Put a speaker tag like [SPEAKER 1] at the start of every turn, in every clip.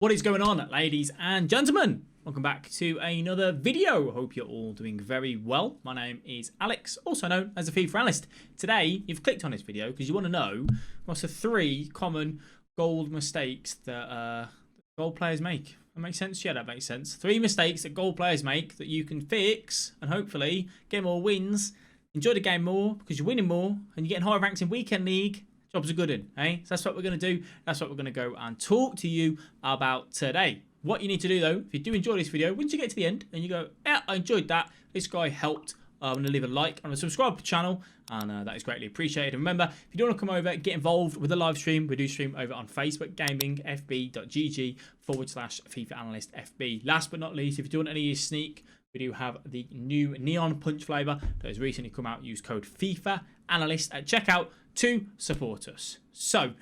[SPEAKER 1] What is going on, ladies and gentlemen? Welcome back to another video. Hope you're all doing very well. My name is Alex, also known as the FIFA Analyst. Today, you've clicked on this video because you want to know what's the 3 common gold mistakes that gold players make. That makes sense? Yeah, that makes sense. 3 mistakes that gold players make that you can fix and hopefully get more wins, enjoy the game more because you're winning more and you're getting higher ranks in Weekend League. Job's a good one, eh? So that's what we're going to do. That's what we're going to go and talk to you about today. What you need to do, though, if you do enjoy this video, once you get to the end and you go, yeah, I enjoyed that, this guy helped, I'm going to leave a like and subscribe to the channel, and that is greatly appreciated. And remember, if you don't want to come over, get involved with the live stream, we do stream over on Facebook Gaming, fb.gg/FIFA Analyst FB. Last but not least, if you do want any sneak, we do have the new Neon Punch flavor that has recently come out. Use code FIFA Analyst at checkout to support us. So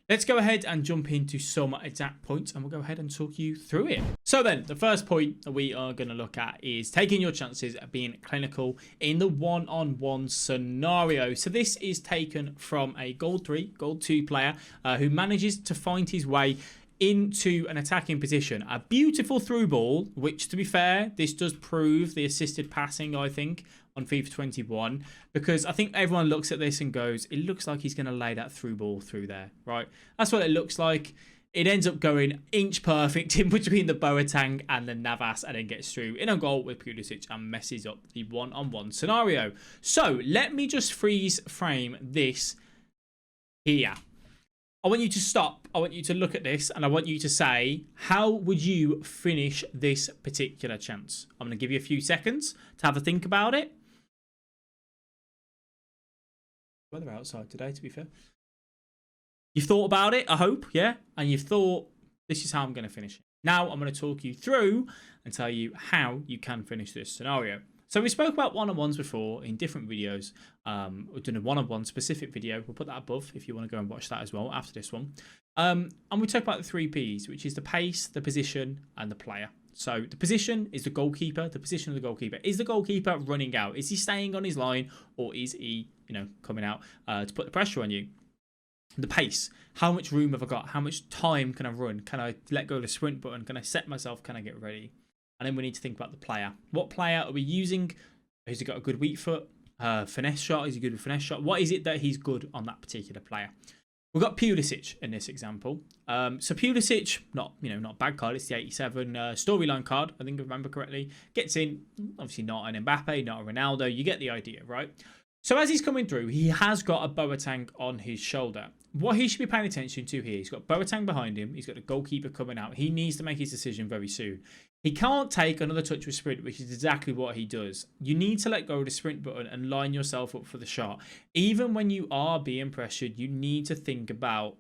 [SPEAKER 1] let's go ahead and jump into some exact points and we'll go ahead and talk you through it. So then the first point that we are going to look at is taking your chances at being clinical in the one-on-one scenario. So this is taken from a Gold 3, Gold 2 player who manages to find his way into an attacking position. A beautiful through ball, which to be fair, this does prove the assisted passing, I think, on FIFA 21, because I think everyone looks at this and goes, it looks like he's going to lay that through ball through there, right? That's what it looks like. It ends up going inch perfect in between the Boateng and the Navas and then gets through in a goal with Pulisic and messes up the one-on-one scenario. So let me just freeze frame this here. I want you to stop. I want you to look at this and I want you to say, how would you finish this particular chance? I'm going to give you a few seconds to have a think about it. Weather outside today, to be fair. You've thought about it, I hope, yeah? And you've thought, this is how I'm going to finish it. Now I'm going to talk you through and tell you how you can finish this scenario. So we spoke about one-on-ones before in different videos. We've done a one-on-one specific video. We'll put that above if you want to go and watch that as well after this one. And we talk about the 3 Ps, which is the pace, the position, and the player. So the position is the goalkeeper. The position of the goalkeeper. Is the goalkeeper running out? Is he staying on his line, or is he, coming out to put the pressure on you? The pace. How much room have I got? How much time can I run? Can I let go of the sprint button? Can I set myself? Can I get ready? And then we need to think about the player. What player are we using? Has he got a good weak foot? Finesse shot? Is he good with finesse shot? What is it that he's good on that particular player? We've got Pulisic in this example. So Pulisic, not a bad card. It's the 87 storyline card, I think if I remember correctly. Gets in, obviously not an Mbappe, not a Ronaldo. You get the idea, right? So as he's coming through, he has got a Boateng on his shoulder. What he should be paying attention to here, he's got Boateng behind him. He's got the goalkeeper coming out. He needs to make his decision very soon. He can't take another touch with sprint, which is exactly what he does. You need to let go of the sprint button and line yourself up for the shot. Even when you are being pressured, you need to think about,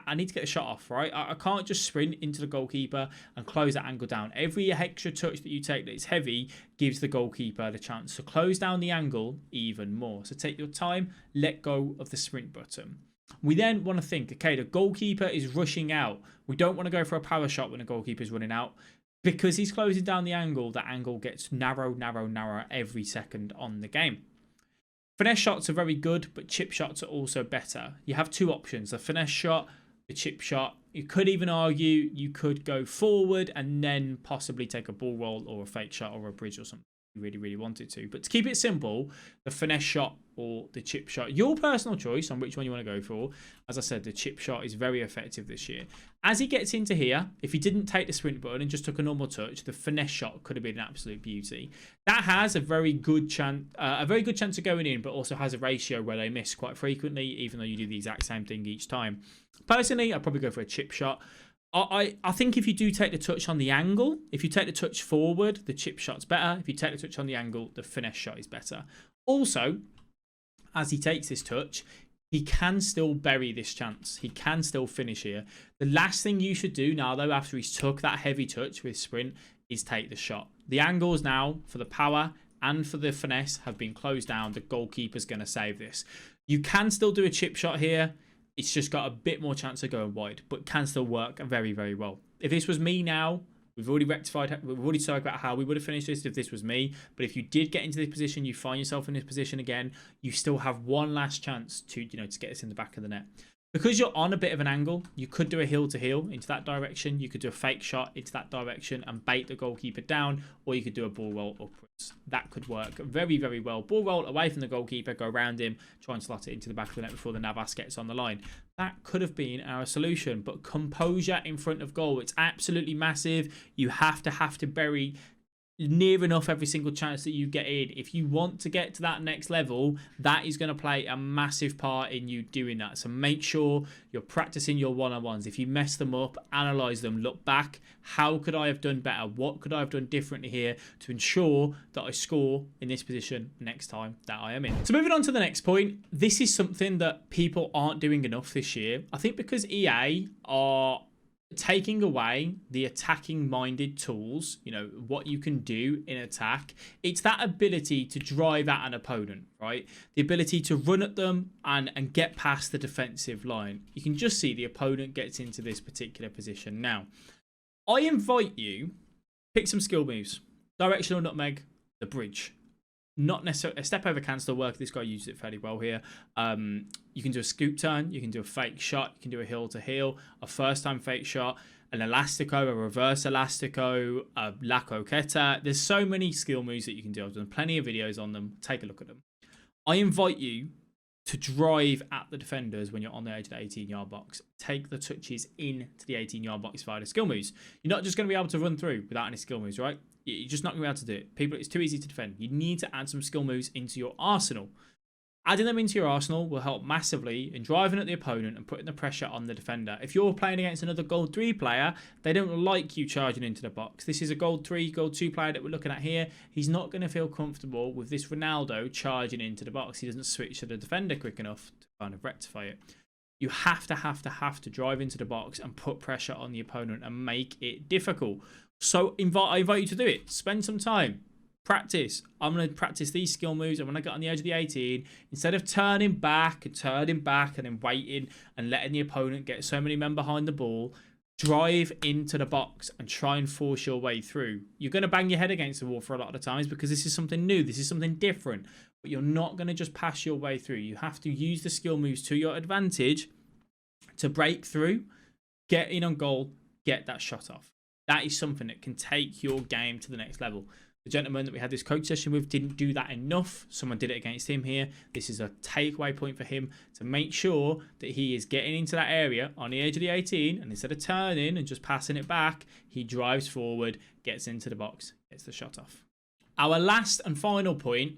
[SPEAKER 1] I need to get a shot off, right? I can't just sprint into the goalkeeper and close that angle down. Every extra touch that you take that is heavy gives the goalkeeper the chance to close down the angle even more. So take your time, let go of the sprint button. We then want to think, okay, the goalkeeper is rushing out. We don't want to go for a power shot when the goalkeeper is running out. Because he's closing down the angle gets narrow every second on the game. Finesse shots are very good, but chip shots are also better. You have 2 options, the finesse shot, the chip shot. You could even argue you could go forward and then possibly take a ball roll or a fake shot or a bridge or something if you really wanted to. But to keep it simple, the finesse shot or the chip shot, your personal choice on which one you want to go for. As I said, the chip shot is very effective this year. As he gets into here, if he didn't take the sprint button and just took a normal touch, the finesse shot could have been an absolute beauty. That has a very good chance of going in, but also has a ratio where they miss quite frequently, even though you do the exact same thing each time. Personally, I'd probably go for a chip shot. I think if you do take the touch on the angle, if you take the touch forward, the chip shot's better. If you take the touch on the angle, the finesse shot is better. Also, as he takes this touch, he can still bury this chance. He can still finish here. The last thing you should do now, though, after he's took that heavy touch with sprint, is take the shot. The angles now for the power and for the finesse have been closed down. The goalkeeper's going to save this. You can still do a chip shot here. It's just got a bit more chance of going wide, but can still work very, very well. If this was me now, we've already talked about how we would have finished this if this was me. But if you did get into this position, you find yourself in this position again, you still have one last chance to, to get this in the back of the net. Because you're on a bit of an angle, you could do a heel to heel into that direction. You could do a fake shot into that direction and bait the goalkeeper down, or you could do a ball roll upwards. That could work very, very well. Ball roll away from the goalkeeper, go around him, try and slot it into the back of the net before the Navas gets on the line. That could have been our solution, but composure in front of goal, it's absolutely massive. You have to bury near enough every single chance that you get in. If you want to get to that next level, that is going to play a massive part in you doing that. So make sure you're practicing your one-on-ones. If you mess them up, analyze them, look back. How could I have done better? What could I have done differently here to ensure that I score in this position next time that I am in? So moving on to the next point, this is something that people aren't doing enough this year. I think because EA are taking away the attacking minded tools, you know, what you can do in attack. It's that ability to drive at an opponent, right? The ability to run at them and get past the defensive line. You can just see the opponent gets into this particular position. Now, I invite you, pick some skill moves. Directional nutmeg, the bridge. Not necessarily a step over can still work. This guy uses it fairly well here. You can do a scoop turn, you can do a fake shot, you can do a heel to heel, a first time fake shot, an elastico, a reverse elastico, a la coqueta. There's so many skill moves that you can do. I've done plenty of videos on them. Take a look at them. I invite you to drive at the defenders when you're on the edge of the 18-yard box. Take the touches into the 18-yard box via the skill moves. You're not just going to be able to run through without any skill moves, right? You're just not going to be able to do it. People, it's too easy to defend. You need to add some skill moves into your arsenal. Adding them into your arsenal will help massively in driving at the opponent and putting the pressure on the defender. If you're playing against another Gold 3 player, they don't like you charging into the box. This is a Gold 3, Gold 2 player that we're looking at here. He's not going to feel comfortable with this Ronaldo charging into the box. He doesn't switch to the defender quick enough to kind of rectify it. You have to drive into the box and put pressure on the opponent and make it difficult. So I invite you to do it. Spend some time. Practice. I'm going to practice these skill moves, and when I get on the edge of the 18, instead of turning back and then waiting and letting the opponent get so many men behind the ball, drive into the box and try and force your way through. You're going to bang your head against the wall for a lot of the times because this is something new. This is something different. But you're not going to just pass your way through. You have to use the skill moves to your advantage to break through, get in on goal, get that shot off. That is something that can take your game to the next level. The gentleman that we had this coach session with didn't do that enough. Someone did it against him here. This is a takeaway point for him to make sure that he is getting into that area on the edge of the 18, and instead of turning and just passing it back, he drives forward, gets into the box, gets the shot off. Our last and final point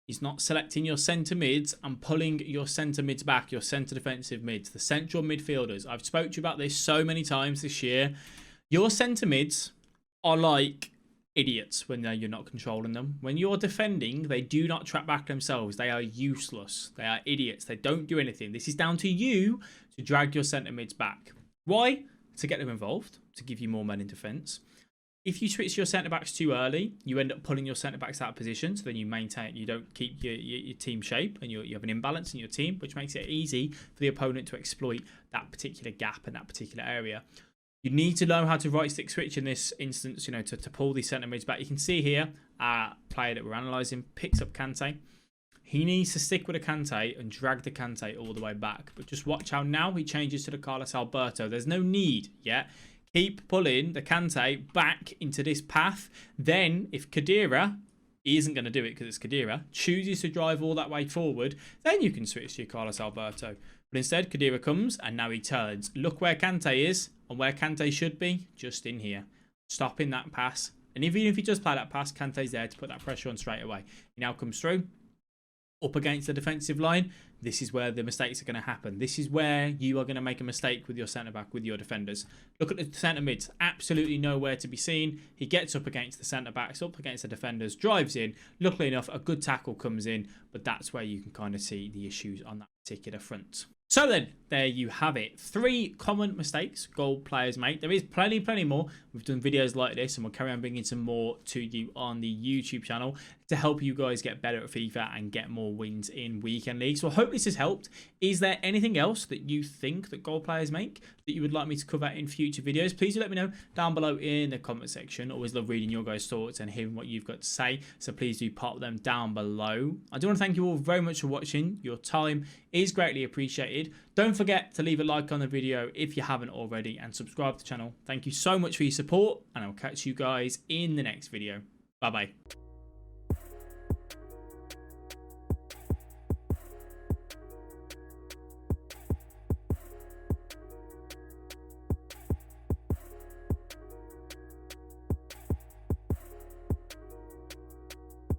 [SPEAKER 1] is not selecting your centre mids and pulling your centre mids back, your centre defensive mids, the central midfielders. I've spoke to you about this so many times this year. Your centre mids are like idiots when you're not controlling them. When you're defending, they do not track back themselves. They are useless. They are idiots. They don't do anything. This is down to you to drag your centre mids back. Why? To get them involved, to give you more men in defence. If you switch your centre backs too early, you end up pulling your centre backs out of position, so then you don't keep your team shape, and you have an imbalance in your team, which makes it easy for the opponent to exploit that particular gap in that particular area. You need to know how to right stick switch in this instance, you know, to pull these centre mids back. You can see here, player that we're analysing picks up Kante. He needs to stick with the Kante and drag the Kante all the way back. But just watch how now he changes to the Carlos Alberto. There's no need yet. Keep pulling the Kante back into this path. Then, if Khedira, he isn't going to do it because it's Khedira, chooses to drive all that way forward, then you can switch to your Carlos Alberto. But instead, Khedira comes and now he turns. Look where Kante is and where Kante should be, just in here. Stopping that pass. And even if he does play that pass, Kante's there to put that pressure on straight away. He now comes through, up against the defensive line. This is where the mistakes are going to happen. This is where you are going to make a mistake with your centre-back, with your defenders. Look at the centre-mids. Absolutely nowhere to be seen. He gets up against the centre-backs, up against the defenders, drives in. Luckily enough, a good tackle comes in, but that's where you can kind of see the issues on that particular front. So then, there you have it. 3 common mistakes goal players make. There is plenty more. We've done videos like this, and we'll carry on bringing some more to you on the YouTube channel to help you guys get better at FIFA and get more wins in weekend league. So I hope this has helped. Is there anything else that you think that goal players make that you would like me to cover in future videos? Please do let me know down below in the comment section. Always love reading your guys' thoughts and hearing what you've got to say. So please do pop them down below. I do want to thank you all very much for watching. Your time is greatly appreciated. excited. Don't forget to leave a like on the video if you haven't already and subscribe to the channel. Thank you so much for your support, and I'll catch you guys in the next video. Bye bye.